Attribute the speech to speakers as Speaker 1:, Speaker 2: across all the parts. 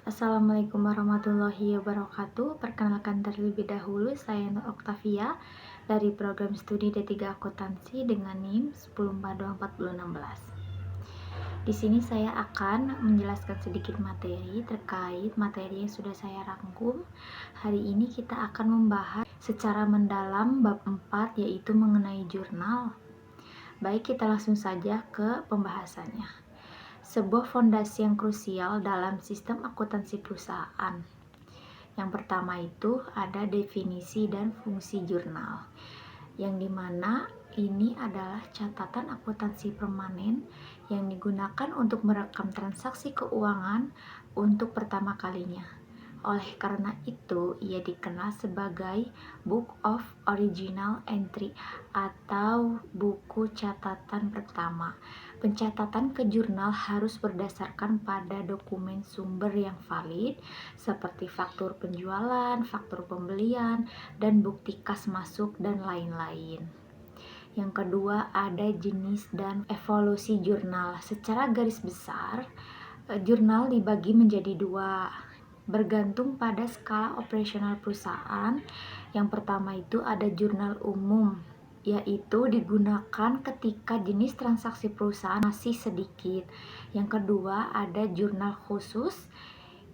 Speaker 1: Assalamualaikum warahmatullahi wabarakatuh. Perkenalkan terlebih dahulu, saya Nur Oktavia dari program studi D3 Akuntansi dengan NIM 10424016. Di sini saya akan menjelaskan sedikit materi terkait materi yang sudah saya rangkum. Hari ini kita akan membahas secara mendalam bab 4, yaitu mengenai jurnal. Baik, kita langsung saja ke pembahasannya. Sebuah fondasi yang krusial dalam sistem akuntansi perusahaan. Yang pertama itu ada definisi dan fungsi jurnal, yang dimana ini adalah catatan akuntansi permanen yang digunakan untuk merekam transaksi keuangan untuk pertama kalinya. Oleh karena itu, ia dikenal sebagai Book of Original Entry atau buku catatan pertama. Pencatatan ke jurnal harus berdasarkan pada dokumen sumber yang valid seperti faktur penjualan, faktur pembelian, dan bukti kas masuk dan lain-lain. Yang kedua, ada jenis dan evolusi jurnal. Secara garis besar, jurnal dibagi menjadi dua, bergantung pada skala operasional perusahaan. Yang pertama itu ada jurnal umum, yaitu digunakan ketika jenis transaksi perusahaan masih sedikit. Yang kedua ada jurnal khusus,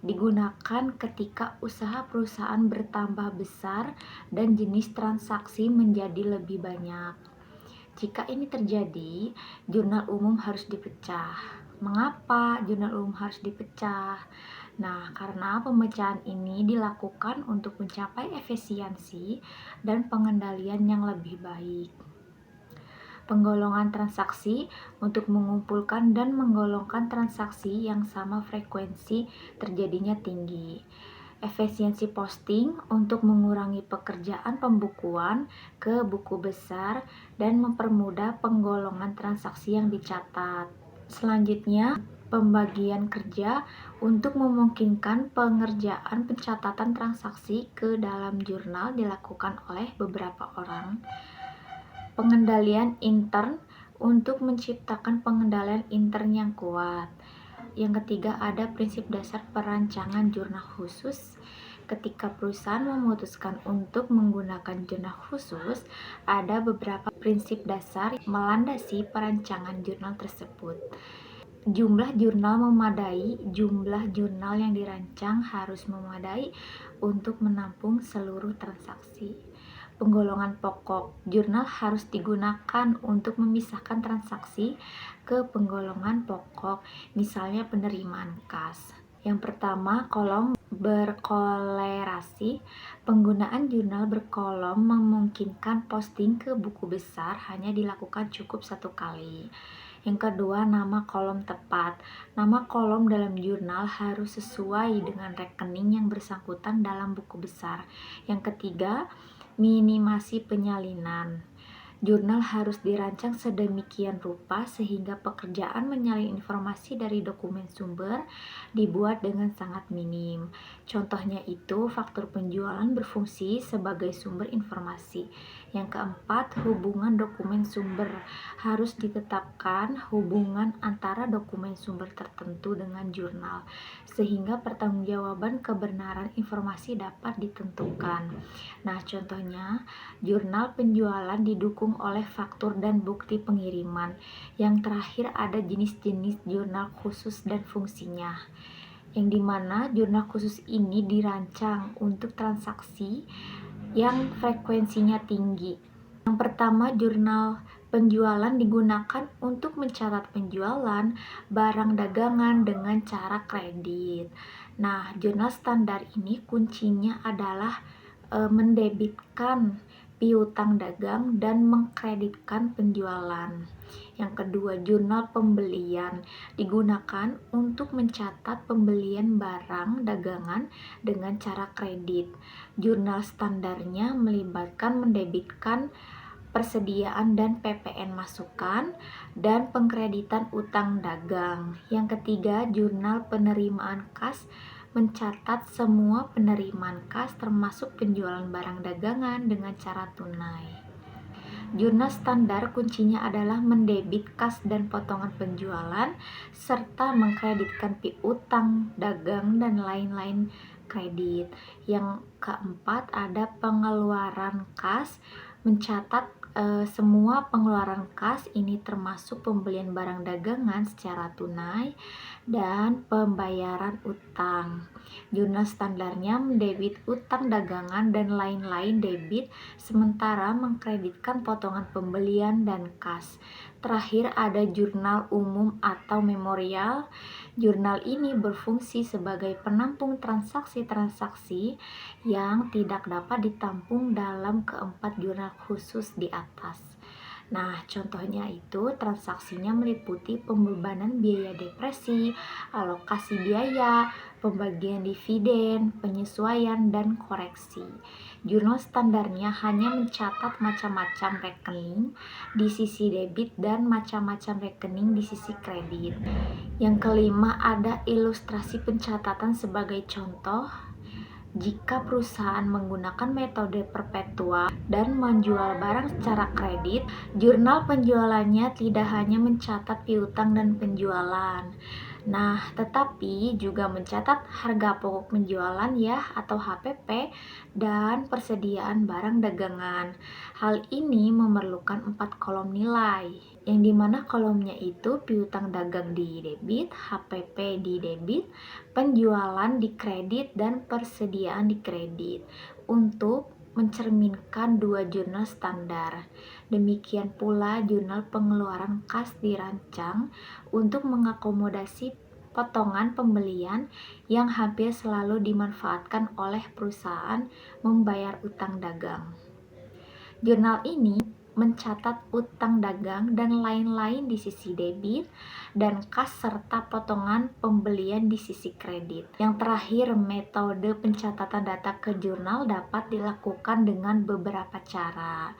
Speaker 1: digunakan ketika usaha perusahaan bertambah besar dan jenis transaksi menjadi lebih banyak. Jika ini terjadi, jurnal umum harus dipecah. Mengapa jurnal umum harus dipecah? Nah, karena pemecahan ini dilakukan untuk mencapai efisiensi dan pengendalian yang lebih baik. Penggolongan transaksi untuk mengumpulkan dan menggolongkan transaksi yang sama frekuensi terjadinya tinggi. Efisiensi posting untuk mengurangi pekerjaan pembukuan ke buku besar dan mempermudah penggolongan transaksi yang dicatat. Selanjutnya, pembagian kerja untuk memungkinkan pengerjaan pencatatan transaksi ke dalam jurnal dilakukan oleh beberapa orang. Pengendalian intern untuk menciptakan pengendalian intern yang kuat. Yang ketiga ada prinsip dasar perancangan jurnal khusus. Ketika perusahaan memutuskan untuk menggunakan jurnal khusus, ada beberapa prinsip dasar melandasi perancangan jurnal tersebut. Jumlah jurnal memadai. Jumlah jurnal yang dirancang harus memadai untuk menampung seluruh transaksi. Penggolongan pokok. Jurnal harus digunakan untuk memisahkan transaksi ke penggolongan pokok, misalnya penerimaan kas. Yang pertama, kolom berkolerasi. Penggunaan jurnal berkolom memungkinkan posting ke buku besar hanya dilakukan cukup satu kali. Yang kedua, nama kolom tepat. Nama kolom dalam jurnal harus sesuai dengan rekening yang bersangkutan dalam buku besar. Yang ketiga, minimasi penyalinan. Jurnal harus dirancang sedemikian rupa sehingga pekerjaan menyalin informasi dari dokumen sumber dibuat dengan sangat minim. Contohnya itu, faktur penjualan berfungsi sebagai sumber informasi. Yang keempat, hubungan dokumen sumber. Harus ditetapkan hubungan antara dokumen sumber tertentu dengan jurnal, sehingga pertanggungjawaban kebenaran informasi dapat ditentukan. Nah, contohnya, jurnal penjualan didukung oleh faktur dan bukti pengiriman. Yang terakhir ada jenis-jenis jurnal khusus dan fungsinya, yang dimana jurnal khusus ini dirancang untuk transaksi yang frekuensinya tinggi. Yang pertama, jurnal penjualan digunakan untuk mencatat penjualan barang dagangan dengan cara kredit. Nah, jurnal standar ini kuncinya adalah mendebitkan piutang dagang dan mengkreditkan penjualan. Yang kedua, jurnal pembelian digunakan untuk mencatat pembelian barang dagangan dengan cara kredit. Jurnal standarnya melibatkan mendebitkan persediaan dan PPN masukan dan pengkreditan utang dagang. Yang ketiga, jurnal penerimaan kas mencatat semua penerimaan kas termasuk penjualan barang dagangan dengan cara tunai. Jurnal standar kuncinya adalah mendebit kas dan potongan penjualan, serta mengkreditkan piutang, dagang, dan lain-lain kredit. Yang keempat ada pengeluaran kas, mencatat semua pengeluaran kas ini termasuk pembelian barang dagangan secara tunai dan pembayaran utang. Jurnal standarnya mendebit utang dagangan dan lain-lain debit, sementara mengkreditkan potongan pembelian dan kas. Terakhir ada jurnal umum atau memorial. Jurnal ini berfungsi sebagai penampung transaksi-transaksi yang tidak dapat ditampung dalam keempat jurnal khusus di atas. Nah, contohnya itu transaksinya meliputi pembebanan biaya depresi, alokasi biaya, pembagian dividen, penyesuaian, dan koreksi. Jurnal standarnya hanya mencatat macam-macam rekening di sisi debit dan macam-macam rekening di sisi kredit. Yang kelima ada ilustrasi pencatatan sebagai contoh. Jika perusahaan menggunakan metode perpetual dan menjual barang secara kredit, jurnal penjualannya tidak hanya mencatat piutang dan penjualan. Nah, tetapi juga mencatat harga pokok penjualan ya atau HPP dan persediaan barang dagangan. Hal ini memerlukan 4 kolom nilai, yang dimana kolomnya itu piutang dagang di debit, HPP di debit, penjualan di kredit, dan persediaan di kredit untuk mencerminkan dua jurnal standar. Demikian pula jurnal pengeluaran kas dirancang untuk mengakomodasi potongan pembelian yang hampir selalu dimanfaatkan oleh perusahaan membayar utang dagang. Jurnal ini mencatat utang dagang dan lain-lain di sisi debit dan kas serta potongan pembelian di sisi kredit. Yang terakhir, metode pencatatan data ke jurnal dapat dilakukan dengan beberapa cara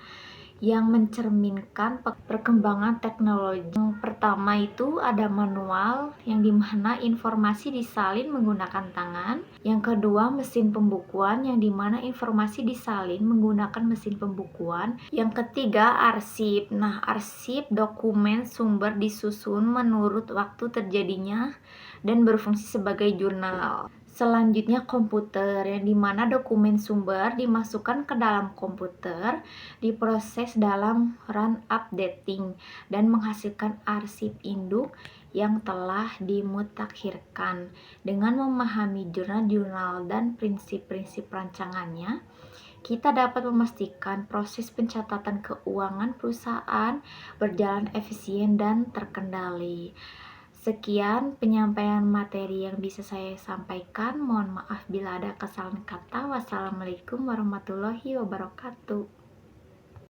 Speaker 1: yang mencerminkan perkembangan teknologi. Yang pertama itu ada manual, yang dimana informasi disalin menggunakan tangan. Yang kedua mesin pembukuan, yang dimana informasi disalin menggunakan mesin pembukuan. Yang ketiga arsip. Nah, arsip dokumen sumber disusun menurut waktu terjadinya dan berfungsi sebagai jurnal. Selanjutnya komputer, yang dimana dokumen sumber dimasukkan ke dalam komputer, diproses dalam run updating, dan menghasilkan arsip induk yang telah dimutakhirkan. Dengan memahami jurnal-jurnal dan prinsip-prinsip rancangannya, kita dapat memastikan proses pencatatan keuangan perusahaan berjalan efisien dan terkendali. Sekian penyampaian materi yang bisa saya sampaikan. Mohon maaf bila ada kesalahan kata. Wassalamualaikum warahmatullahi wabarakatuh.